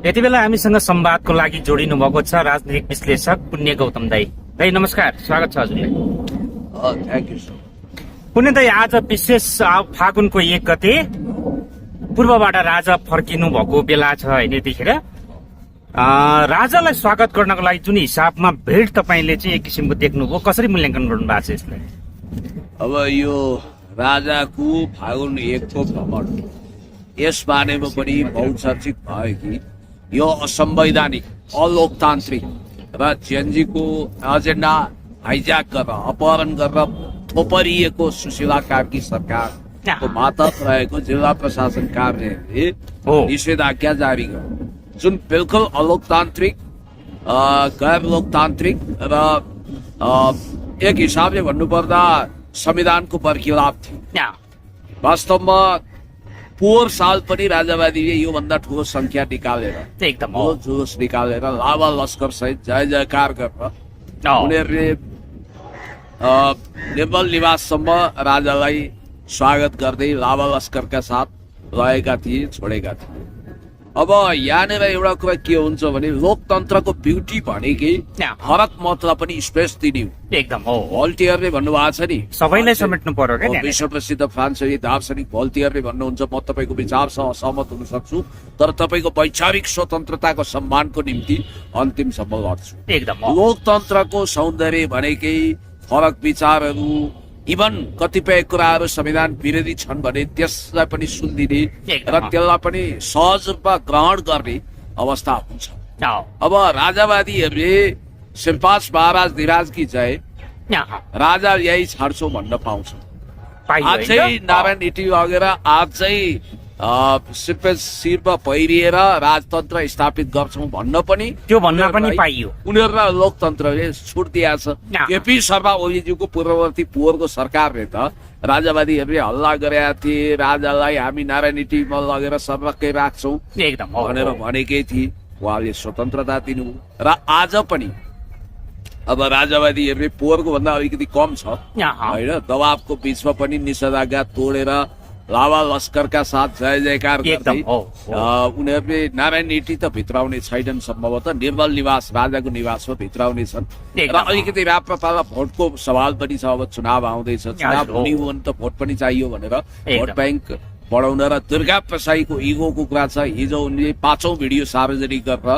यति बेला हामीसँग संवादको लागि जोडिनु भएको छ राजनीतिक विश्लेषक पुण्य गौतम दाई। दाई नमस्कार, स्वागत छ हजुरलाई। Thank you sir. पुण्य दाई, आज विशेष फागुनको 1 गते पूर्वबाट राजा फर्किनु भएको बेला छ होइन। यतिखेर राजालाई स्वागत गर्नको लागि जुन हिसाबमा भिड तपाईँले चाहिँ एक किसिमको देख्नुभयो, कसरी मूल्याङ्कन गर्नु भएको छ यसलाई? अब यो राजाको फागुन 1 को भ्रमण यस बारेमा पनि बहुचर्चित भयो कि यो असंवैधानिक, अलोकतान्त्रिक र जेएनजीको एजेन्डा हाइज्याक गरेर अपहरण गरेर थोपरिएको सुशीला कार्की सरकारको मातहत रहेको जिल्ला प्रशासन कार्यालयले निषेधाज्ञा जारी गर्यो, जुन बिल्कुल अलोकतान्त्रिक, गैर लोकतान्त्रिक र एक हिसाबले भन्नुपर्दा संविधानको बरखिलाफ थियो। वास्तवमा पोहोर साल पनि राजावादीले योभन्दा ठुलो संख्या निकालेर, एकदम जुलुस निकालेर लावा लस्कर सहित जय जयकार गरेर उनीहरूले निर्मल निवाससम्म राजालाई स्वागत गर्दै लावा लस्करका साथ लगेका थिए, छोडेका थिए। अब यहाँनिर एउटा कुरा के हुन्छ भने लोकतन्त्रको ब्युटी भनेकै फरक मतलाई पनि स्पेस दिने हो। एकदम हो, भोल्टियरले भन्नुभएको छ नि, सबैलाई समेट्नु पर्यो क्या। विश्व प्रसिद्ध फ्रान्सेली दार्शनिक भोल्टियरले भन्नुहुन्छ, म तपाईँको विचारसँग सहमत हुन सक्छु तर तपाईँको वैचारिक स्वतन्त्रताको सम्मानको निम्ति अन्तिमसम्म लड्छु। एकदम लोकतन्त्रको सौन्दर्य भनेकै फरक विचारहरू, इभन कतिपय कुराहरू संविधान विरोधी छन् भने त्यसलाई पनि सुनिदिने र त्यसलाई पनि सहज रूपमा ग्रहण गर्ने अवस्था हुन्छ। अब राजावादीहरूले सिम्पास महाराज धिराज की जय, राजा यही छाड्छौ भन्न पाउँछ। आजै नारायण इटी लगेर आजै शिरमा पहिरिएर राजतन्त्र स्थापित गर्छौं भन्न पनि, त्यो भन्न पनि पाइयो। उनीहरूलाई लोकतन्त्रले छुट दिएको छ। केपी शर्मा ओलीज्यूको पूर्ववर्ती पोहोरको सरकारले त राजावादीहरूले हल्ला गरेका थिए, राजालाई हामी नारायण इटीमा लगेर सर्वकै राख्छौं भनेर भनेकै थिए। उहाँले स्वतन्त्रता दिनु र आज पनि अब राजावादीहरूले पोहोरको भन्दा अलिकति कम छ होइन, दबावको बीचमा पनि निषेधाज्ञा तोडेर लावा लस्करका साथ जय जयकार गर्दै उनीहरूले नारायण इटी त भित्राउने छैनन्, सम्भवतः निर्मल निवास राजाको निवासमा भित्राउने छन्। र अलिकति राप्रपाला भोटको सवाल पनि छ। अब चुनाव आउँदैछ, चुनाव हुने हो भने त भोट पनि चाहियो भनेर भोट ब्याङ्क बढाउन र दुर्गा प्रसाईको इगोको कुरा छ। हिजो उनले 5औं भिडियो सार्वजनिक गरेर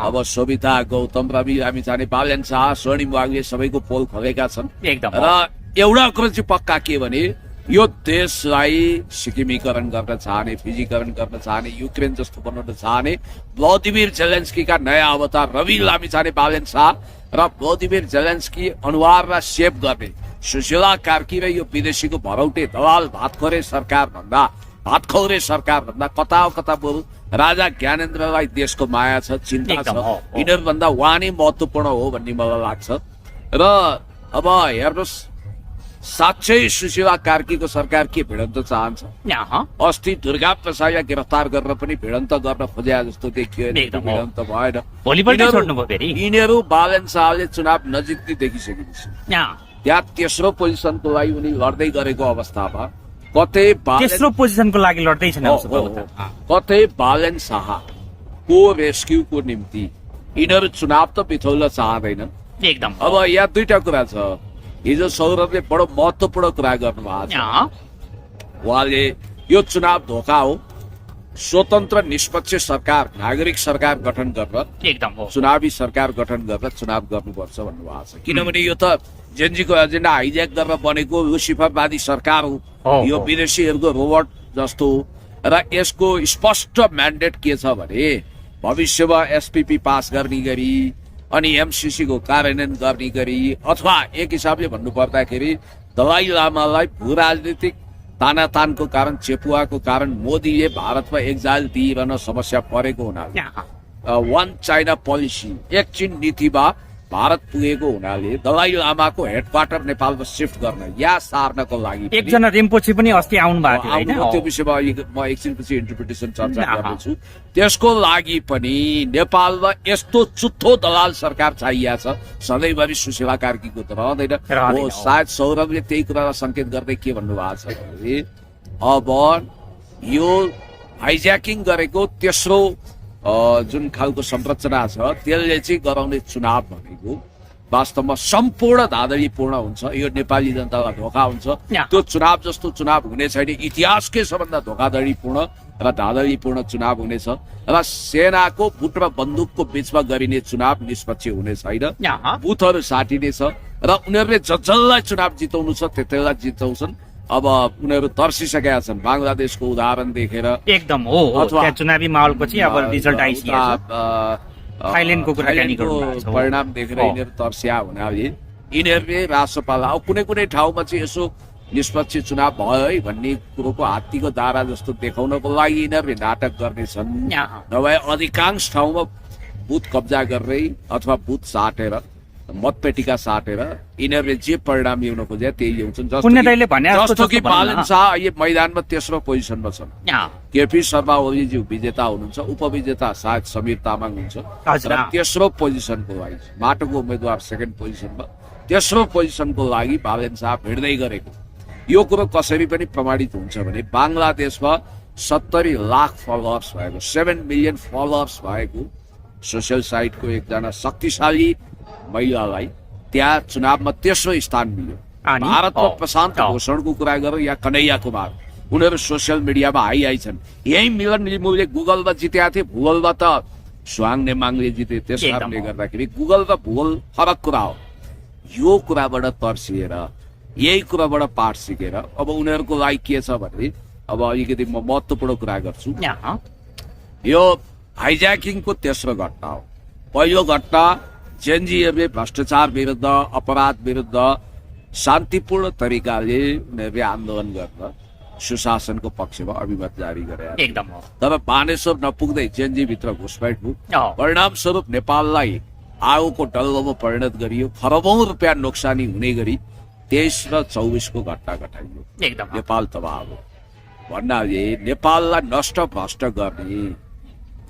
अब सोभिता, गौतम, रवि लामिछाने, बालेन शाह, स्वर्णिम वाग्ले सबैको पोल खोलेका छन्। र एउटा कुरो चाहिँ पक्का के भने यो देशलाई सिक्किमीकरण गर्न चाहने, फिजीकरण गर्न चाहने, युक्रेन जस्तो बनाउन चाहने भ्लादिमिर जेलेन्स्कीका नयाँ अवतार रवि लामिछाने, बालेन शाह र भ्लादिमिर जेलेन्स्की अनुहारलाई सेभ गर्ने सुशीला कार्की र यो विदेशीको भरौटे दलाल भातखोरे सरकार भन्दा कता कता बरु राजा ज्ञानेन्द्रलाई देशको माया छ, चिन्ता छ, यिनीहरूभन्दा उहाँ नै महत्वपूर्ण हो भन्ने मलाई लाग्छ। र अब हेर्नुहोस्, साँच्चै सुशीला कार्कीको सरकार के भिडन्त चाहन्छ? अस्ति दुर्गा प्रसाईलाई गिरफ्तार गरेर पनि भिडन्त गर्न खोजे जस्तो देखियो, भिडन्त भएन। यिनीहरू बालेन शाहले चुनाव नजिक्दै देखिसकेपछि त्यहाँ तेस्रो पोजिसनको लागि उनी लड्दै गरेको अवस्थामा तेस्रो पोजिसनको लागि लड्दैछन्, कतै बालेन शाहको रेस्क्युको निम्ति यिनीहरू चुनाव त बिथोल्न चाहँदैनन्। एकदम अब यहाँ दुईटा कुरा छ। हिजो सौरभले बडो महत्वपूर्ण कुरा गर्नुभएको छ। उहाँले यो चुनाव धोका हो, स्वतन्त्र निष्पक्ष सरकार, नागरिक सरकार गठन गरेर चुनावी सरकार गठन गरेर चुनाव गर्नुपर्छ भन्नुभएको छ। किनभने यो त जेएनजीको एजेन्डा हाइज्याक गरेर बनेको लुसिफरवादी सरकार हो, यो विदेशीहरूको रोबोट जस्तो हो। र यसको स्पष्ट म्यान्डेट के छ भने भविष्यमा एसपीपी पास गर्ने गरी अनि एमसीसी को कार्यान्वयन गर्ने गरी, अथवा एक हिसाबले भन्नुपर्दाखेरि दलाई लामालाई भू राजनीतिक तानातानको कारण, चेपुवाको कारण मोदीले भारतमा एक्जाइल दिइरहन समस्या परेको हुनाले वन चाइना पोलिसी, एक चीन नीतिमा भारत पुगेको हुनाले दलाई लामाको हेडक्वार्टर नेपालमा शिफ्ट गर्न या सार्नको लागि एकजना रिम्पोछे पनि अस्ति आउनु भएको थियो हैन। त्यो विषयमा म एकछिनपछि इन्टरप्रिटेसन चर्चा गर्नेछु। त्यसको लागि पनि नेपालमा यस्तो चुत्थो दलाल सरकार चाहिएको छ, सधैँभरि सुशीला कार्कीको त रहँदैन। सायद सौरभले त्यही कुरालाई संकेत गर्दै के भन्नुभएको छ भने अब यो हाइज्याकिङ गरेको तेस्रो जुन खालको संरचना छ त्यसले चाहिँ गराउने चुनाव भनेको वास्तवमा सम्पूर्ण धाँधलीपूर्ण हुन्छ। यो नेपाली जनतालाई धोका हुन्छ। त्यो चुनाव जस्तो चुनाव हुने छैन। इतिहासकै सबभन्दा धोकाधडीपूर्ण र धाँधलीपूर्ण चुनाव हुनेछ र सेनाको बुट र बन्दुकको बीचमा गरिने चुनाव निष्पक्ष हुने छैन। बुथहरू साटिनेछ र उनीहरूले जसलाई चुनाव जिताउनु छ त्यसलाई जिताउँछन्। अब उनीहरू तर्सिसकेका छन् बङ्गलादेशको उदाहरण देखेर। एकदम हो, त्यहाँ चुनावी माहौलको चाहिँ अब रिजल्ट आइसकेको थाइल्यान्डको परिणाम देखेर यिनीहरू तर्सिया हुनाले यिनीहरूले राष्ट्रपाल अब कुनै कुनै ठाउँमा चाहिँ यसो निष्पक्ष चुनाव भयो है भन्ने कुरोको हात्तीको दारा जस्तो देखाउनको लागि यिनीहरूले नाटक गर्नेछन्। नभए अधिकांश ठाउँमा बुथ कब्जा गरेरै अथवा बुथ साटेर मतपेटिका साटेर यिनीहरूले जे परिणाम ल्याउन खोजे त्यही ल्याउँछन्। जस्तो कि बालन शाह अहिले मैदानमा तेस्रो पोजिसनमा छन्। केपी शर्मा ओलीज्यू विजेता हुनुहुन्छ, उपविजेता सायद समीर तामाङ हुन्छ र तेस्रो पोजिसनको लागि माटोको उम्मेद्वार सेकेन्ड पोजिसनमा, तेस्रो पोजिसनको लागि बालन शाह भिड्दै गरेको यो कुरो कसरी पनि प्रमाणित हुन्छ भने बङ्गलादेशमा 70 लाख फलोअर्स भएको 7 मिलियन फलोअर्स भएको सोसियल साइटको एकजना शक्तिशाली महिलालाई त्यहाँ चुनावमा तेस्रो स्थान मिल्यो। भारतमा प्रशान्त भूषणको कुरा गरौँ या कन्हैया कुमार, उनीहरू सोसियल मिडियामा हाई छन्। यही मिलन लिम्बूले गुगलमा जितेका थिए, भूगोलमा त सुहाङ नेमाङले जिते। त्यस कारणले गर्दाखेरि गुगल र भूगोल फरक कुरा हो। यो कुराबाट तर्सिएर यही कुराबाट पाठ सिकेर अब उनीहरूको लागि के छ भने अब अलिकति म महत्त्वपूर्ण कुरा गर्छु। यो हाइज्याकिङको तेस्रो घटना हो। पहिलो घटना जेनजीहरूले भ्रष्टाचार विरुद्ध, अपराध विरुद्ध शान्तिपूर्ण तरिकाले उनीहरूले आन्दोलन गर्न सुशासनको पक्षमा अभिमत जारी गरे। तर बानेश्वर नपुग्दै जेनजीभित्र घुसपैठ भयो। परिणाम स्वरूप नेपाललाई आगोको डल्लोमा परिणत गरियो। खरबौं रुपियाँ नोक्सानी हुने गरी 23 र 24 को घटना घटाइयो। नेपाल तबाह भयो भन्नाले नेपाललाई नष्ट भ्रष्ट गर्ने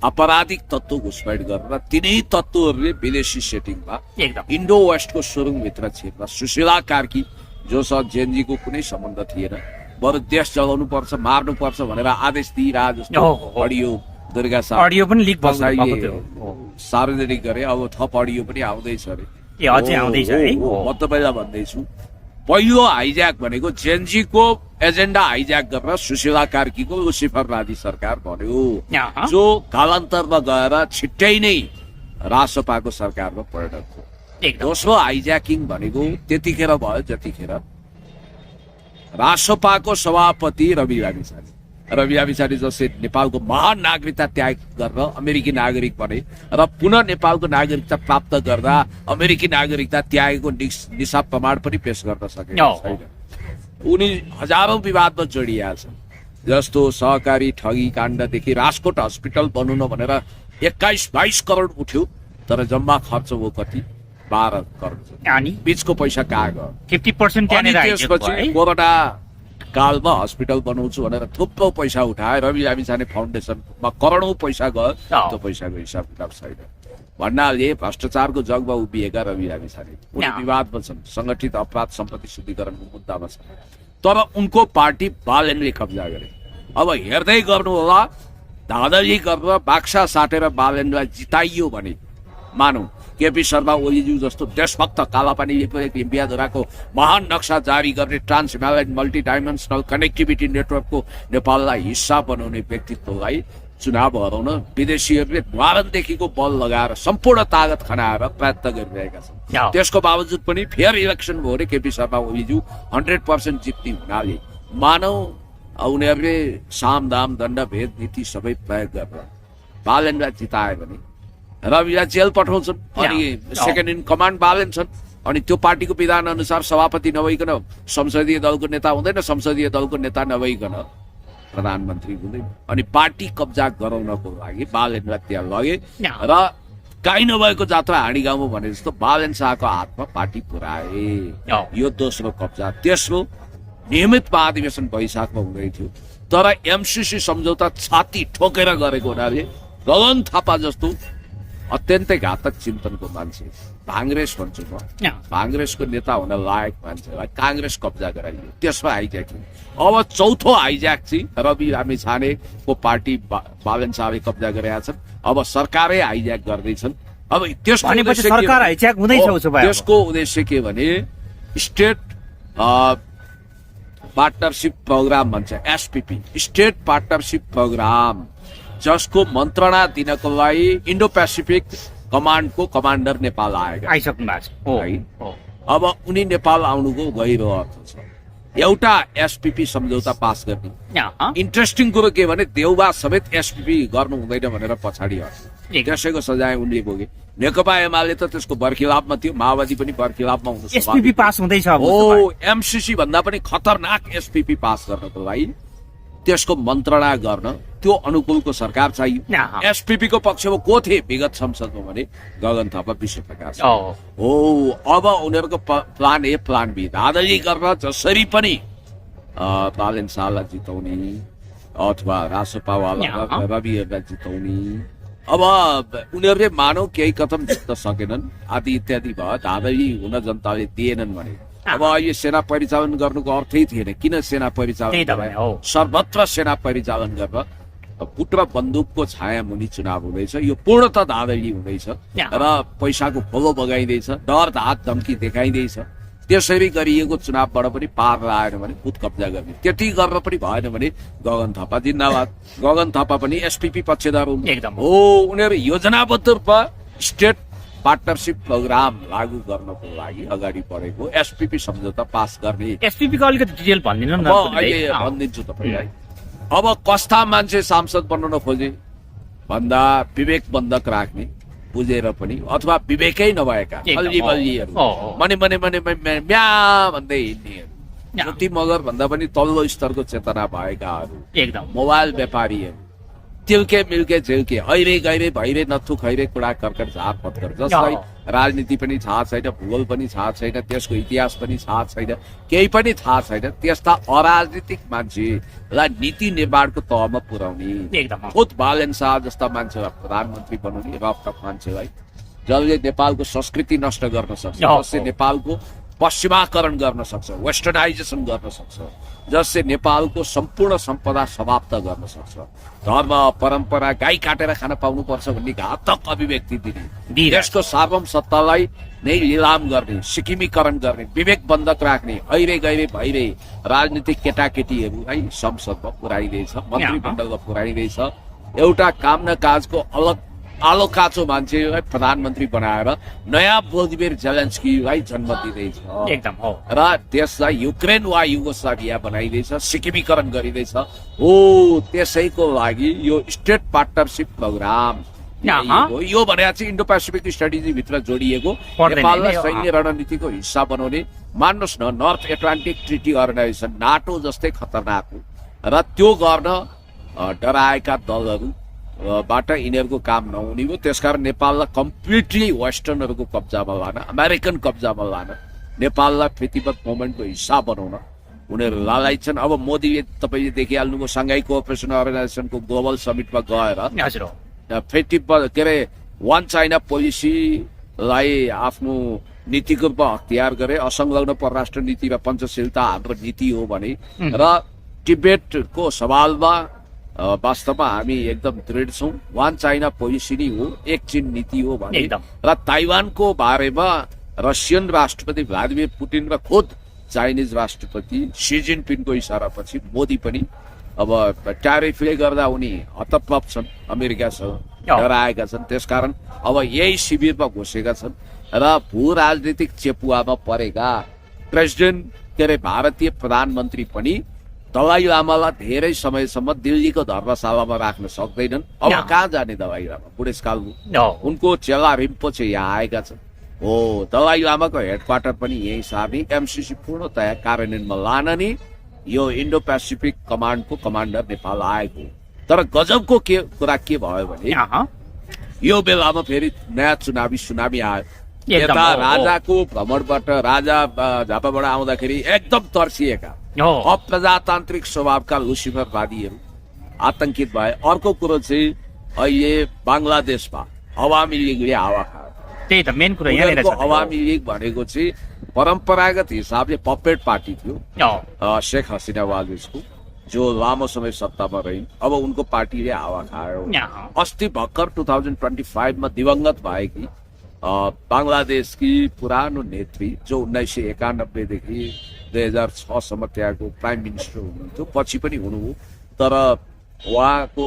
अपराधिक तत्त्व घुसपैठ गरेर तिनै तत्त्वहरूले विदेशी सेटिङमा इन्डो वेस्टको सुरुङभित्र छिर्न सुशीला कार्की जोसँग जेनजीको कुनै सम्बन्ध थिएन, बरु देश जलाउनु पर्छ, मार्नु पर्छ भनेर आदेश दिइरहे जस्तो अडियो दुर्गा अडियो पनि लिक सार्वजनिक गरे। अब थप अडियो पनि आउँदैछ अरे। म तपाईँलाई भन्दैछु पहिलो हाइज्याक भनेको जेनजीको एजेन्डा हाइज्याक गरेर सुशीला कार्कीको लुसिफरवादी सरकार बन्यो, जो कालान्तरमा गएर छिट्टै नै रासपाको सरकारमा परिणत भयो। दोस्रो हाइज्याकिङ भनेको त्यतिखेर भयो जतिखेर रासपाको सभापति रवि लामिछाने जसले नेपालको महान नागरिकता त्याग गरेर अमेरिकी नागरिक बने र पुनः नेपालको नागरिकता प्राप्त गर्दा अमेरिकी नागरिकता त्यागेको निसाब प्रमाण पनि पेश गर्न सकेको छैन। उनी हजारौं विवादमा जोडिएका छन्। जस्तो सहकारी ठगी काण्डदेखि राजकोट हस्पिटल बनाउन भनेर 21-22 करोड उठ्यो, तर जम्मा खर्च हो कति 12 करोड। बीचको पैसा कहाँ गयो? 50% त्यसपछि कोरोना कालमा हस्पिटल बनाउँछु भनेर थुप्रो पैसा उठाए। रवि लामिछाने फाउन्डेसनमा करोडौं पैसा गयो, त्यो पैसाको हिसाब किताब छैन भन्नाले भ्रष्टाचारको जगमा उभिएका रवि लामिछाने उनी विवादमा छन्, संगठित अपराध सम्पत्ति शुद्धिकरणको मुद्दामा छन्। तर उनको पार्टी बालनले कब्जा गरे। अब हेर्दै गर्नु होला, धाँधली गरेर बाक्सा साटेर बालनलाई जिताइयो भने मानौ केपी शर्मा ओलीज्यू जस्तो देशभक्त कालापानी इम्पियाधुराको महान नक्सा जारी गर्ने trans Himalayan multi dimensional connectivity नेटवर्कको नेपाललाई हिस्सा बनाउने व्यक्तित्वलाई चुनाव हराउन विदेशीहरूले द्वारदेखिको बल लगाएर सम्पूर्ण तागत खनाएर प्रयत्न गरिरहेका छन्। त्यसको बावजुद पनि फेयर इलेक्सन भयो भने केपी शर्मा ओलीज्यू 100% जित्ने हुनाले मानव उनीहरूले साम दाम दण्ड भेद नीति सबै प्रयोग गरेर बालनलाई जितायो भने रविलाई जेल पठाउँछन् अनि सेकेन्ड इन कमान्ड बालन छन्। अनि त्यो पार्टीको विधान अनुसार सभापति नभइकन संसदीय दलको नेता हुँदैन, संसदीय दलको नेता नभइकन प्रधानमन्त्री हुँदैन। अनि पार्टी कब्जा गराउनको लागि बालनलाई त्यहाँ लगे र काहीँ नभएको जात्रा हाँडी गाउँमा भने जस्तो बालन शाहको हातमा पार्टी पुर्याए। यो दोस्रो कब्जा। तेस्रो नियमित महाधिवेशन वैशाखमा हुँदै थियो, तर एमसीसी सम्झौता छाती ठोकेर गरेको हुनाले गगन थापा जस्तो अत्यन्तै घातक चिन्तनको मान्छे, काङ्ग्रेस भन्छु म, काङ्ग्रेसको नेता हुन लायक मान्छेलाई काङ्ग्रेस कब्जा गराइयो। त्यसमा हाइज्याकिङ। अब चौथो हाइज्याक चाहिँ रवि लामिछानेको पार्टी बालन शाहले कब्जा गरेका छन् अब सरकारै हाइज्याक गर्दैछन्। अब त्यसको भनेपछि उद्देश्य के सरकार भने- हाइज्याक हुँदैछ हो, उसो भए अब। त्यसको उद्देश्य के भने स्टेट पार्टनरशिप प्रोग्राम भन्छ, एसपीपी, स्टेट पार्टनरशिप प्रोग्राम, जसको मन्त्रणा दिनको लागि इन्डो पेसिफिक कमान्डको कमान्डर नेपाल आएका आइसक्नु भएको छ। हो, है। हो। अब उनी नेपाल आउनुको गहिरो अर्थ छ एउटा एसपीपी सम्झौता पास गर्ने। यहाँ, इन्ट्रेस्टिङ कुरो के भने देउबा समेत एसपीपी गर्नु हुँदैन भनेर पछाडि हट्छ। एक- त्यसैको सजाय उनले भोगे। नेकपा एमाले त त्यसको बर्खिलाफमा थियो, माओवादी पनि बर्खिलाफमा हुनु एसपीपी स्वाभाविक। पास हुँदैछ अब उसो भए। हो, एमसीसी भन्दा पनि खतरनाक एसपीपी पास गर्नको लागि त्यसको मन्त्रणा गर्न त्यो अनुकूलको सरकार चाहियो। यहाँ। एसपीपी को पक्षमा को थिए विगत संसदमा भने गगन थापा, विश्व प्रकाश। हो, हो, अब उनीहरूको प्लान ए प्लान बी दादाजी गर्न जसरी पनि बालेन शाहलाई जिताउने अथवा रासोपावाला रविहरूलाई जिताउने। अब उनीहरूले मानव केही कदम जित्न सकेनन् आदि इत्यादि भयो, दादाजी हुन जनताले दिएनन् भने अब अहिले सेना परिचालन गर्नुको अर्थै थिएन। किन सेना परिचालन त्यही त भने, हो। सर्वत्र सेना परिचालन गरेर पुट र बन्दुकको छाया मुनि चुनाव हुँदैछ। यो पूर्णतः दादागिरी हुँदैछ र पैसाको खोलो बगाइँदैछ, डर धाक धम्की देखाइँदैछ। त्यसरी गरिएको चुनावबाट पनि पार लाएन भने खुद कब्जा गर्ने, त्यति गर्न पनि भएन भने गगन थापा जिन्दाबाद। गगन थापा पनि एसपीपी पक्षधर हुन्। एकदम। हो, उनीहरू योजनाबद्ध रूपमा स्टेट पार्टनरशिप प्रोग्राम लागू गर्नको लागि अगाडि बढेको एसपीपी सम्झौता पास गर्ने। एसपीपी को अलिकति डिटेल भनिदिनु न। म अहिले भनिदिन्छु तपाईँलाई। अब कस्ता मान्छे सांसद बन्न खोजे भन्दा विवेक बन्धक राख्ने बुझेर पनि अथवा विवेकै नभएका बल्ली बल्लीहरू, मने मने मने मने म्या भन्दै हिँड्नेहरू, ज्योति मगर भन्दा पनि तल्लो स्तरको चेतना भएकाहरू, एकदम मोबाइल व्यापारीहरू, तिल्के मिल्के झिल्के हैरे गैरे भैरे नथु खैरे कुडा कर्कट झार पत्कर, जसलाई राजनीति पनि थाहा छैन, भूगोल पनि थाहा छैन, त्यसको इतिहास पनि थाहा छैन, केही पनि थाहा छैन, त्यस्ता अराजनीतिक मान्छेलाई नीति निर्माणको तहमा पुर्याउने। एकदम खुद बालेन शाह जस्ता मान्छेलाई प्रधानमन्त्री बनाउने रफटक मान्छेलाई, जसले नेपालको संस्कृति नष्ट गर्न सक्छ, जसले नेपालको पश्चिमाकरण गर्न सक्छ, वेस्टर्नाइजेसन गर्न सक्छ, जसले नेपालको सम्पूर्ण सम्पदा समाप्त गर्न सक्छ, धर्म परम्परा गाई काटेर खान पाउनुपर्छ भन्ने घातक अभिव्यक्ति दिने, देशको सार्वभौम सत्तालाई नै लिलाम गर्ने, सिक्किमीकरण गर्ने, विवेक बन्धक राख्ने हैरे गैरे भैरे राजनीतिक केटाकेटीहरू है संसदमा पुर्याइँदैछ, मन्त्रीमण्डलमा पुर्याइँदैछ। एउटा काम न काजको अलग आलो काचो मान्छेलाई प्रधानमन्त्री बनाएर नयाँ भ्लादिमिर जेलेन्स्कीलाई जन्म दिँदैछ एकदम हो र देशलाई युक्रेन वा युगोस्लाभिया बनाइँदैछ, सिक्किमीकरण गरिँदैछ। हो, त्यसैको लागि यो स्टेट पार्टनरशिप प्रोग्राम यो भने चाहिँ इन्डो पेसिफिक स्ट्राटेजी भित्र जोडिएको नेपाललाई सैन्य रणनीतिको हिस्सा बनाउने। मान्नुहोस् न, North Atlantic Treaty Organisation NATO जस्तै खतरनाक हो र त्यो गर्न डराएका दलहरू बाट यिनीहरूको काम नहुने हो। त्यसकारण नेपाललाई कम्प्लिटली वेस्टर्नहरूको कब्जामा लान, अमेरिकन कब्जामा लान, नेपाललाई प्रतिबद्ध मोमेन्टको हिस्सा बनाउन उनीहरू लालाइछन्। अब मोदीले तपाईँले देखिहाल्नुभयो साङ्घाई कोअपरेसन अर्गनाइजेसनको ग्लोबल समिटमा गएर के अरे वान चाइना पोलिसीलाई आफ्नो नीतिको रूपमा अख्तियार गरे। असंलग्न परराष्ट्र नीति र पञ्चशीलता हाम्रो नीति हो भने र टिबेटको सवालमा वास्तवमा हामी एकदम दृढ छौँ। वान चाइना पोलिसी नै हो, एक चीन नीति हो भने र ताइवानको बारेमा रसियन राष्ट्रपति भ्लादिमिर पुटिन र खुद चाइनिज राष्ट्रपति सी जिनपिङको इसारापछि मोदी पनि अब ट्यारिफले गर्दा उनी हतप्रभ छन्, अमेरिकासँग डराएका छन्। त्यसकारण अब यही शिविरमा घुसेका छन् र भू राजनीतिक चेपुवामा परेका प्रेसिडेन्ट के अरे भारतीय प्रधानमन्त्री पनि दलाई लामालाई धेरै समयसम्म दिल्लीको धर्मशालामा राख्न सक्दैनन्। अब कहाँ जाने दलाई लामा? बुढेसकालमा उनको चेला रिम्पोचे यहाँ आएका छन्। हो, दलाई लामाको हेडक्वार्टर पनि यही सार्ने, एमसीसी पूर्णतया कार्यान्वयनमा लान नि यो इन्डो पेसिफिक कमान्डको कमान्डर नेपाल आएको। तर गजबको के कुरा के भयो भने यो बेलामा फेरि नयाँ सुनामी आयो। यता राजाको भ्रमणबाट राजा झापाबाट आउँदाखेरि एकदम तर्सिएका अप्रजातान्त्रिक स्वभावका लुसिफरवादीहरू आतंकित भए। अर्को कुरो चाहिँ अहिले बङ्गलादेशमा अवामी लीगले हावा खायो। त्यही त मेन कुरा यहाँ रहेछ। अवामी लीग भनेको चाहिँ परम्परागत हिसाबले पपेट पार्टी थियो शेख हसिना वाजेसको। जो लामो समय सत्तामा रहिन्। अब उनको पार्टीले हावा खायो। अस्ति भर्खर 2025 दिवंगत भएकी बङ्गलादेशकी पुरानो नेत्री जो 1991 देखि 2006 त्यहाँको प्राइम मिनिस्टर हुनुहुन्थ्यो, पछि पनि हुनुभयो, तर उहाँको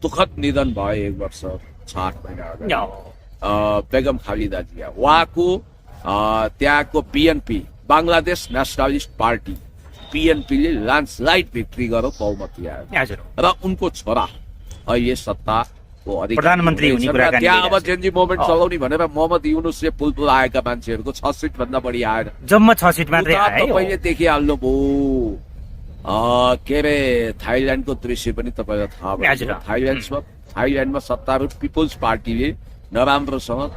दुःखद निधन भयो 1 वर्ष 6 महिना अगाडि। बेगम खालिदा जिया, उहाँको त्यहाँको बीएनपी बङ्गलादेश नेसनलिस्ट पार्टी बीएनपीले ल्यान्डस्लाइड भिक्ट्री गरेर बहुमती आयो र उनको छोरा अहिले सत्ताको प्रधानमन्त्री हुने कुराकानी त्यहाँ अब जेनजी मोभमेन्ट चलाउने भनेर मोहम्मद युनुसले पुलपुल आएका मान्छेहरूको 6 सिट भन्दा बढी आएन, जम्मा 6 सिट मात्रै आयो। तपाईँले देखिहाल्नु भयो। के अरे थाइल्यान्डको दृश्य पनि तपाईँलाई थाहा भयो। थाइल्यान्डमा सत्तारूढ पिपुल्स पार्टीले नराम्रोसँग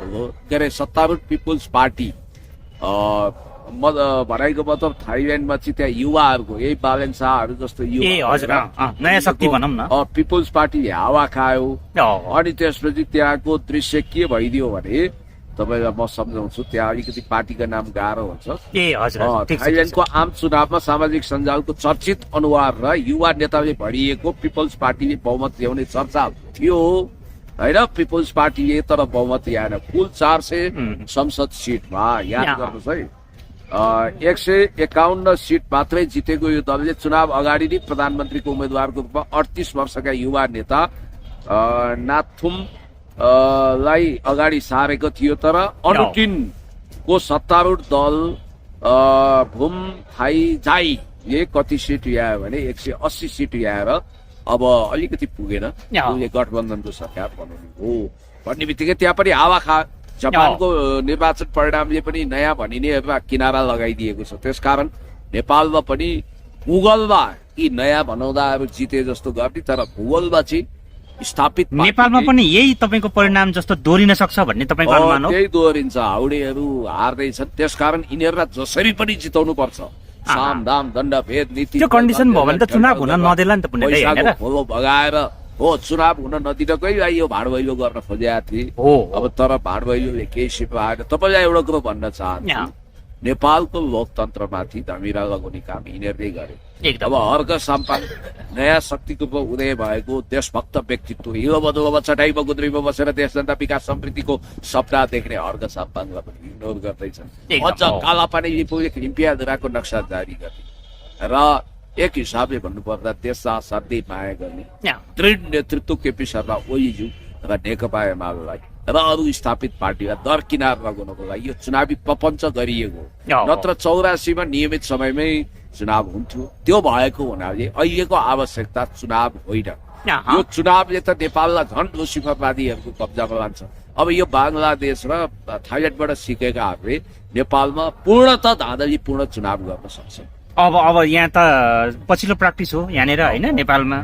के अरे सत्तारूढ पिपुल्स पार्टी भनाइको मतलब थाइल्यान्डमा चाहिँ त्यहाँ युवाहरूको यही बालेन शाहहरू जस्तो नयाँ शक्ति भनौँ न पिपुल्स पार्टीले हावा खायो। अनि त्यसपछि त्यहाँको दृश्य के भइदियो भने तपाईँलाई म सम्झाउँछु, त्यहाँ अलिकति पार्टीको नाम गाह्रो हुन्छ। थाइल्यान्डको आम चुनावमा सामाजिक सञ्जालको चर्चित अनुहार र युवा नेताले भरिएको पिपुल्स पार्टीले बहुमत ल्याउने चर्चा थियो होइन। पिपुल्स पार्टीले तर बहुमती आएन। कुल 400 संसद सिटमा याद गर्नुहोस् है, 151 सिट मात्रै जितेको यो दलले चुनाव अगाडि नै प्रधानमन्त्रीको उम्मेद्वारको रूपमा 38 वर्षका युवा नेता नाथुम लाई अगाडि सारेको थियो। तर अनुटिनको सत्तारूढ दल भुम थाइ झाइले कति सिट ल्यायो भने 180 सिट ल्याएर अब अलिकति पुगेन, उसले गठबन्धनको सरकार बनाउनु हो भन्ने बित्तिकै त्यहाँ पनि हावा खा। जापानको निर्वाचन परिणामले पनि नयाँ भनिनेहरूमा किनारा लगाइदिएको छ। त्यसकारण नेपालमा पनि भूगोलमा यी नयाँ भनाउँदाहरू जिते जस्तो गर्ने, तर भूगोलमा चाहिँ स्थापित नेपालमा पनि यही तपाईँको परिणाम जस्तो दोहोरिन सक्छ भन्ने तपाईँको अनुमान हो? त्यही दोहोरिन्छ। हाउडेहरू हार्दैछन्, त्यसकारण यिनीहरूलाई जसरी पनि जिताउनु पर्छ। साम दाम दण्ड भेद नीति त्यो कन्डिसन भयो भने त चुनाव हुन नदेला नि त पुण्य खोलो भगाएर हो चुनाव हुन नदिनकै यो भाडभैलो गर्न खोजेका थिए। अब तर भाडभैलोले केही सिप आएन। तपाईँलाई एउटा कुरो भन्न चाहन्छु, नेपालको लोकतन्त्रमाथि धमिरा लगाउने काम यिनीहरूले गरे। अब हर्क साम्पाङ नयाँ शक्तिको उदय भएको देशभक्त व्यक्तित्व, हिलो बदलोमा चटाइमा गुद्रीमा बसेर देश जनता विकास समृद्धिको सपना देख्ने हर्क साम्पाङलाई पनि इग्नोर गर्दैछन्। अझ कालापानी लिम्पियाधुराको नक्सा जारी गर्ने र एक हिसाबले भन्नुपर्दा देशमा असाध्यै माया गर्ने दृढ नेतृत्व केपी शर्मा ओलीज्यू र नेकपा एमालेलाई र अरू स्थापित पार्टीलाई दरकिनार लगाउनको लागि यो चुनावी प्रपञ्च गरिएको। नत्र 84 मा नियमित समयमै चुनाव हुन्थ्यो। त्यो भएको हुनाले अहिलेको आवश्यकता चुनाव होइन। यो चुनावले त नेपाललाई झन् लुसिफरवादीहरूको कब्जामा लान्छ। अब यो बङ्गलादेश र थाइल्यान्डबाट सिकेकाहरूले नेपालमा पूर्णतः धाँधलीपूर्ण चुनाव गर्न सक्छन्। अब यहाँ त पछिल्लो प्र्याक्टिस हो यहाँनिर होइन नेपालमा।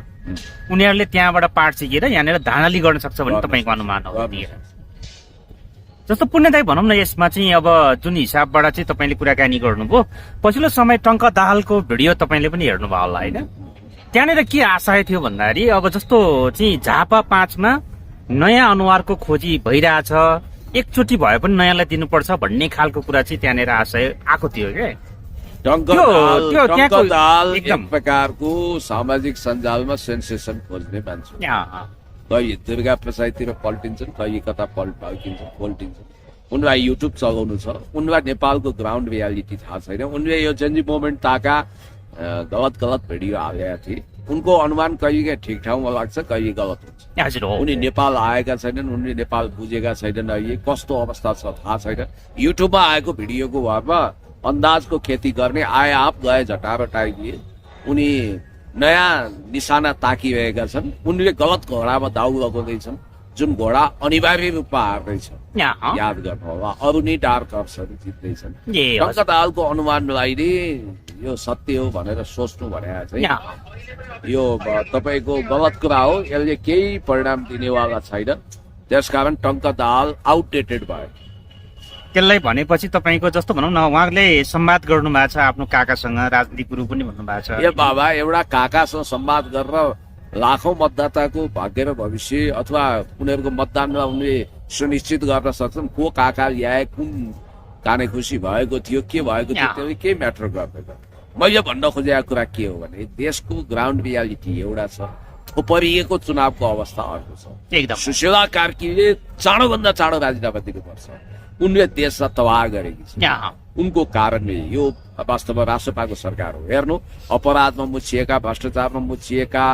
उनीहरूले त्यहाँबाट पाठ सिकेर यहाँनिर धाँधली गर्न सक्छ भन्ने तपाईँको अनुमान हो? जस्तो पुण्यदायी भनौँ न, यसमा चाहिँ अब जुन हिसाबबाट चाहिँ तपाईँले कुराकानी गर्नुभयो, पछिल्लो समय टङ्क दाहालको भिडियो तपाईँले पनि हेर्नुभयो होला होइन? त्यहाँनिर के आशय थियो भन्दाखेरि अब जस्तो चाहिँ झापा 5 मा नयाँ अनुहारको खोजी भइरहेछ, एकचोटि भए पनि नयाँलाई दिनुपर्छ भन्ने खालको कुरा चाहिँ त्यहाँनिर आशय आएको थियो क्या। एक प्रकारको सामाजिक सञ्जालमा सेन्सेसन खोज्ने मान्छे, कहिले दुर्गा प्रसादतिर पल्टिन्छन्, कहिले कता पल्टिन्छन्। उनलाई युट्युब चलाउनु छ, उनलाई नेपालको ग्राउन्ड रियालिटी थाहा छैन। उनले यो जेनजी मोभमेन्ट ताका गलत भिडियो हालेका थिए। उनको अनुमान कहिले ठिक ठाउँमा लाग्छ, कहिले गलत हुन्छ। उनी नेपाल आएका छैनन्, उनले नेपाल बुझेका छैनन्, अहिले कस्तो अवस्था छ थाहा छैन। युट्युबमा आएको भिडियोको भरमा अन्दाजको खेती गर्ने आए आप गए झटारो टाइपले उनी नयाँ निशाना ताकिरहेका छन्। उनले गलत घोडामा दाउ लगाउँदैछन्, जुन घोडा अनिवार्य रूपमा हार्दैछ। याद गर्नु होला, अरू नै डार्क हर्सहरू जित्दैछन्। टङ्क दाहालको अनुमानलाई नै यो सत्य हो भनेर सोच्नु भने चाहिँ यो तपाईँको गलत कुरा हो। यसले केही परिणाम दिनेवाला छैन। त्यसकारण टङ्क दाहाल आउटडेटेड भयो। त्यसलाई भनेपछि तपाईँको जस्तो भनौँ न, उहाँले संवाद गर्नु भएको छ आफ्नो काकासँग, राजनीतिक गुरु पनि भन्नुभएको छ। ए बाबा, एउटा काकासँग संवाद गरेर लाखौं मतदाताको भाग्य र भविष्य अथवा उनीहरूको मतदानमा उनले सुनिश्चित गर्न सक्छन्। को काका ल्याए, कुन काने खुसी भएको थियो, के भएको थियो, त्यो केही म्याटर गर्दैन। मैले भन्न खोजेको कुरा के हो भने देशको ग्राउन्ड रियालिटी एउटा छ, थोपरिएको चुनावको अवस्था अर्को छ। एकदम सुशीला कार्कीले चाँडोभन्दा चाँडो राजीनामा दिनुपर्छ। उनले देशलाई तबाह गरेकी छन्। उनको कारणले यो वास्तवमा राष्ट्रपाको सरकार हो। हेर्नु, अपराधमा मुछिएका, भ्रष्टाचारमा मुछिएका,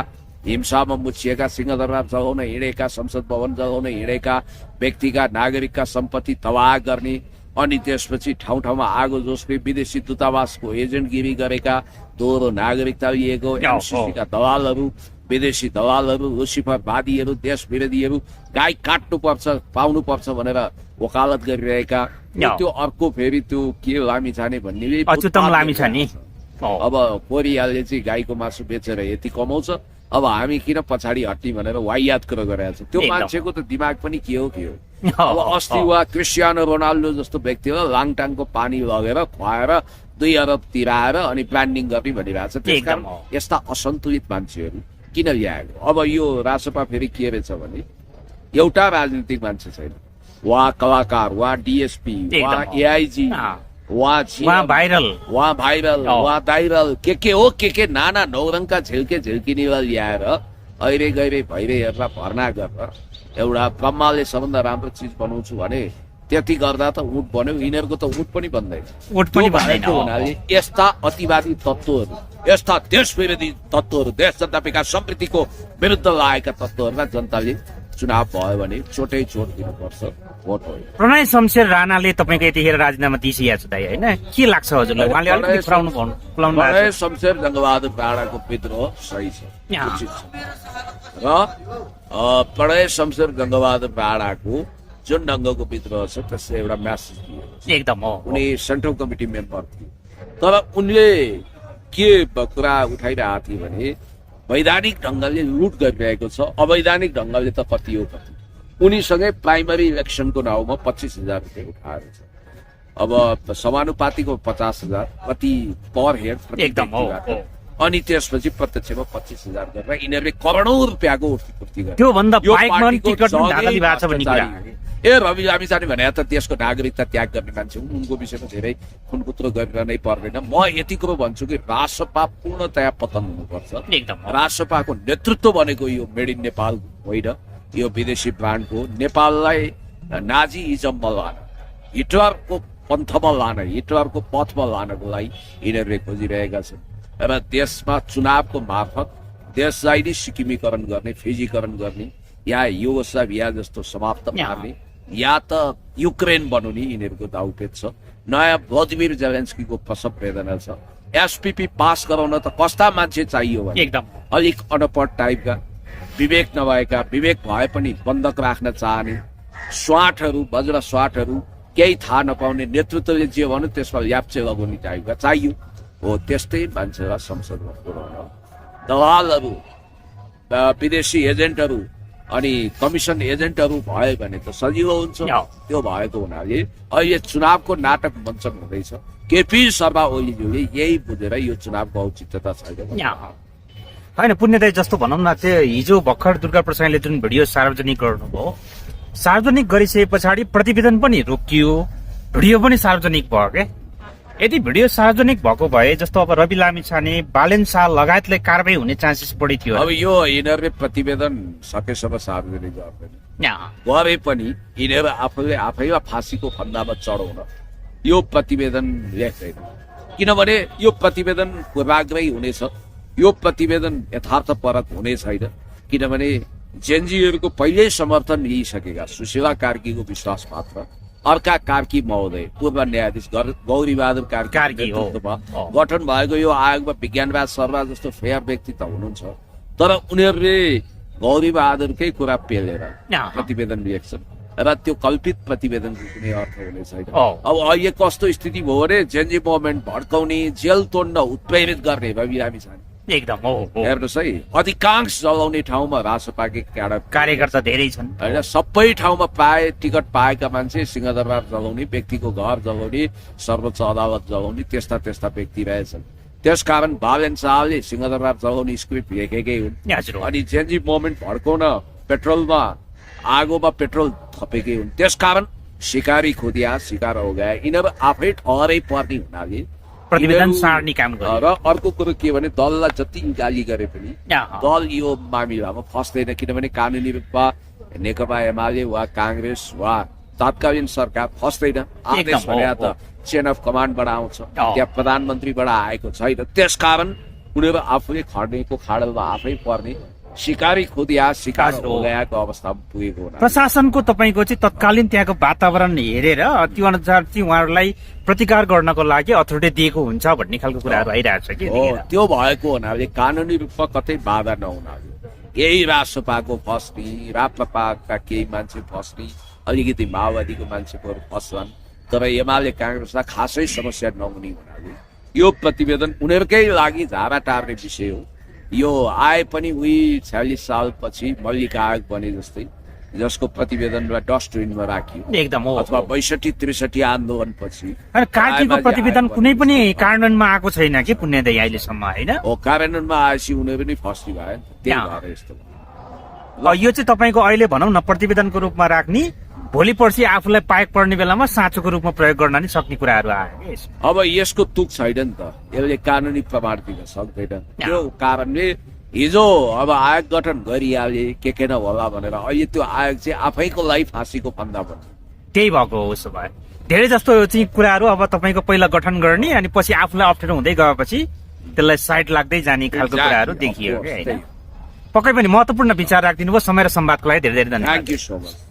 हिंसामा मुछिएका, सिंहदरबार जलाउन हिँडेका, संसद भवन जलाउन हिँडेका व्यक्तिका, नागरिकका सम्पत्ति तबाह गर्ने, अनि त्यसपछि ठाउँ ठाउँमा आगो जोस्ने, विदेशी दूतावासको एजेन्टगिरी गरेका, दोहोरो नागरिकता लिएको एमसीसीका दलालहरू, विदेशी दलालहरू, लुसिफरवादीहरू, देश विरोधीहरू, गाई काट्नुपर्छ पाउनुपर्छ भनेर वकालत गरिरहेका, त्यो अर्को फेरि त्यो के लामिछाने भन्ने अच्युतम लामिछाने। अब कोरियाले चाहिँ गाईको मासु बेचेर यति कमाउँछ, अब हामी किन पछाडि हट्ने भनेर वाहियात कुरो गरिरहेको छ। त्यो मान्छेको त दिमाग पनि के हो। अब अस्ति वा क्रिस्टियानो रोनाल्डो जस्तो व्यक्तिलाई लाङटाङको पानी लगेर खुवाएर 2 अरब तिराएर अनि ब्रान्डिङ गर्ने भनिरहेको छ। त्यसकारण यस्ता असन्तुलित मान्छेहरू किन ल्याएको? अब यो रासपा फेरि के रहेछ भने एउटा राजनीतिक मान्छे छैन, उहाँ कलाकार, उहाँ डिएसपी, उहाँ एआइजी, उहाँ भाइरल, उहाँ दाइरल, के हो के नाना नौरङका झिल्किनेलाई ल्याएर अहिले गइरे भइरहेहरूलाई भर्ना गरेर एउटा ब्रह्माले सबभन्दा राम्रो चिज बनाउँछु भने त्यति गर्दा त उठ बन्यो। यिनीहरूको त उठ पनि बन्दैन। हुनाले यस्ता अतिवादी तत्त्वहरू, यस्ता देश विरोधी तत्त्वहरू, देश जनता विकास समृद्धिको विरुद्ध लागेका तत्त्वहरूलाई जनताले चुनाव भयो भने चोटै चोट दिनुपर्छ, भोट हो। प्रणय शमशेर राणाले तपाईँको यतिखेर राजीनामा दिइसकेको छ दाइ, होइन? के लाग्छ हजुरलाई? प्रणय शमशेर जङ्गबहादुर राणाको विद्रोह सही छ, उचित छ। र प्रणय शमशेर जङ्गबहादुर राणाको जुन ढङ्गको विद्रोह छ त्यसले एउटा म्यासेज दिएको छ। एकदम हो। उनी सेन्ट्रल कमिटी मेम्बर थिए, तर उनले के कुरा उठाइरहेको थिए भने वैधानिक ढङ्गले लुट गरिरहेको छ, अवैधानिक ढङ्गले त कति हो कति। उनीसँगै प्राइमरी इलेक्सनको नाउँमा 25,000 रुपियाँ उठाएको छ। अब समानुपातिको 50,000 कति पर हेड, अनि त्यसपछि प्रत्यक्षमा 25,000 गरेर यिनीहरूले करोडौँ रुपियाँको पूर्ति गरे। रवि लामिछाने भने त देशको नागरिकता त्याग गर्ने मान्छे हुन्, उनको विषयमा धेरै खुनपुत्रो गरिरहनै पर्दैन। म यति कुरो भन्छु कि रासपा पूर्णतया पतन हुनुपर्छ। रासपाको नेतृत्व भनेको यो मेड इन नेपाल होइन, यो विदेशी ब्रान्डको नेपाललाई नाजीइजममा लान, हिटलरको पन्थमा लान, हिटलरको पथमा लानको लागि यिनीहरूले खोजिरहेका छन्। र देशमा चुनावको मार्फत देशलाई नै सिक्किमीकरण गर्ने, फिजीकरण गर्ने, या युगोस्लाभिया जस्तो समाप्त पार्ने, या त युक्रेन बनाउने यिनीहरूको दाउपेच छ। नयाँ भ्लादिमिर जेलेन्स्कीको प्रसव वेदना छ। एसपीपी पास गराउन त कस्ता मान्छे चाहियो भने एकदम अलिक अनपढ टाइपका, विवेक नभएका, विवेक भए पनि बन्धक राख्न चाहने स्वाटहरू, वज्र स्वाटहरू, केही थाहा नपाउने, नेतृत्वले जे भन्यो त्यसमा ल्याप्चे लगाउने टाइपका चाहियो हो। त्यस्तै मान्छेलाई संसदमा पुर्याउन दलालहरू, विदेशी एजेन्टहरू अनि कमिसन एजेन्टहरू भयो भने त सजिलो हुन्छ। त्यो भएको हुनाले अहिले चुनावको नाटक मञ्चन हुँदैछ। केपी शर्मा ओलीज्यूले यही बुझेर यो चुनावको औचित्यता छैन। होइन पुण्यदायी जस्तो भनौँ न, त्यो हिजो भर्खर दुर्गा प्रसाईले जुन भिडियो सार्वजनिक गर्नुभयो, सार्वजनिक गरिसके पछाडि प्रतिवेदन पनि रोकियो, भिडियो पनि सार्वजनिक भयो क्या। यदि भिडियो सार्वजनिक भएको भए जस्तो अब रवि लामिछाने, बालेन शाह लगायतले कारवाही हुने चान्सेस बढी थियो। अब यो यिनीहरूले प्रतिवेदन सकेसम्म सार्वजनिक गर्दैन, गरे पनि यिनीहरू आफैमा फाँसीको फन्दामा चढाउन यो प्रतिवेदन लेख्दैन। किनभने यो प्रतिवेदन पूर्वाग्रही हुनेछ, यो प्रतिवेदन यथार्थपरक हुने छैन। किनभने जेनजीहरूको पहिल्यै समर्थन लिइसकेका सुशीला कार्कीको विश्वास पात्र अर्का कार्की महोदय, पूर्व न्यायाधीश गौरीबहादुर कार्की गठन भएको यो आयोगमा विज्ञानराज शर्मा जस्तो फेयर व्यक्ति त हुनुहुन्छ, तर उनीहरूले गौरीबहादुरकै कुरा पेलेर प्रतिवेदन लेख्छन् र त्यो कल्पित प्रतिवेदनको कुनै अर्थ हुने छैन। अब अहिले कस्तो स्थिति भयो भने जेनजी मुभमेन्ट भड्काउने, जेल तोड्न उत्प्रेरित गर्ने रवि लामिछाने एकदम हेर्नुहोस् है, अधिकांश जलाउने ठाउँमा रासपाकै कार्यकर्ता धेरै छन् होइन। सबै ठाउँमा प्राय टिकट पाएका मान्छे सिंहदरबार जलाउने, व्यक्तिको घर जलाउने, सर्वोच्च अदालत जलाउने, त्यस्ता व्यक्ति रहेछन्। त्यसकारण बालेन शाहले सिंहदरबार जलाउने स्क्रिप्ट लेखेकै हुन्। अनि जेनजी मुभमेन्ट भड्काउन पेट्रोलमा, आगोमा पेट्रोल थपेकै हुन्। त्यसकारण शिकारी खुदिया शिकार हो गए। यिनीहरू आफै ठहरै पर्ने हुनाले प्रतिवेदन यिनीहरू- सार्ने काम गर्यो र अर्को कुरो के भने दललाई जति गाली गरे पनि अहँ। दल यो मामिलामा फस्दैन किनभने कानुनी रूपमा नेकपा एमाले वा काङ्ग्रेस वा तत्कालीन सरकार फस्दैन आदेश एकदम, भने हो, त चेन अफ कमान्डबाट आउँछ हो। त्यहाँ प्रधानमन्त्रीबाट आएको छैन त्यसकारण उनीहरू आफूले खड्नेको खाडलमा आफै पर्ने सिकारी खुदिया शिकार हजुर, हो हो। गएको अवस्थामा पुगेको हुनाले प्रशासनको तपाईँको चाहिँ तत्कालीन त्यहाँको वातावरण हेरेर त्यो अनुसार चाहिँ उहाँहरूलाई प्रतिकार गर्नको लागि अथोरिटी दिएको हुन्छ भन्ने खालको कुराहरू आइरहेको छ कि हो यतिखेर। त्यो भएको हुनाले कानुनी रूपमा कतै बाधा नहुनाले यही राष्ट्रपाको फस्ने राप्रपाका केही मान्छे फस्ने अलिकति माओवादीको मान्छेहरू फस्छन् तर एमाले काङ्ग्रेसलाई खासै समस्या नहुने हुनाले यो प्रतिवेदन उनीहरूकै लागि झारा टार्ने विषय हो यो आए पनि उही 46 सालपछि मल्लिका आयोग बने जस्तै जसको प्रतिवेदनलाई डस्टबिनमा राखियो एकदम हो अथवा 62-63 आन्दोलनपछि अनि कार्कीको माओवादी प्रतिवेदन आयोग कुनै बने पनि जस्तै। कार्यान्वयनमा आएको छैन कि पुण्यदय अहिलेसम्म होइन हो कार्यान्वयनमा आएपछि उनीहरू नै फस्ने भयो त्यही अँ। भएर यस्तो यो चाहिँ तपाईँको अहिले भनौँ न प्रतिवेदनको रूपमा राख्ने भोलि पर्सि आफूलाई पाएक पर्ने बेलामा साँचोको रूपमा प्रयोग गर्न नि सक्ने कुराहरू आयो कि यसमा। अब यसको तुक छैन नि त यसले कानुनी प्रमाण दिन सक्दैन त्यो कारणले हिजो अब आयोग गठन गरिहाले के नहोला भनेर अहिले त्यो आयोग चाहिँ आफैको लागि फाँसीको फन्दा बन्यो त्यही भएको हो उसो भए धेरै जस्तो चाहिँ कुराहरू अब तपाईँको पहिला गठन गर्ने अनि पछि आफूलाई अप्ठ्यारो हुँदै गएपछि त्यसलाई साइड लाग्दै जाने खालको Exactly, कुराहरू of देखियो course, कि होइन त्यही। पक्कै पनि महत्त्वपूर्ण विचार राखिदिनु भयो समय र संवादको लागि धेरै धेरै धन्यवाद थ्याङ्क यू सो मच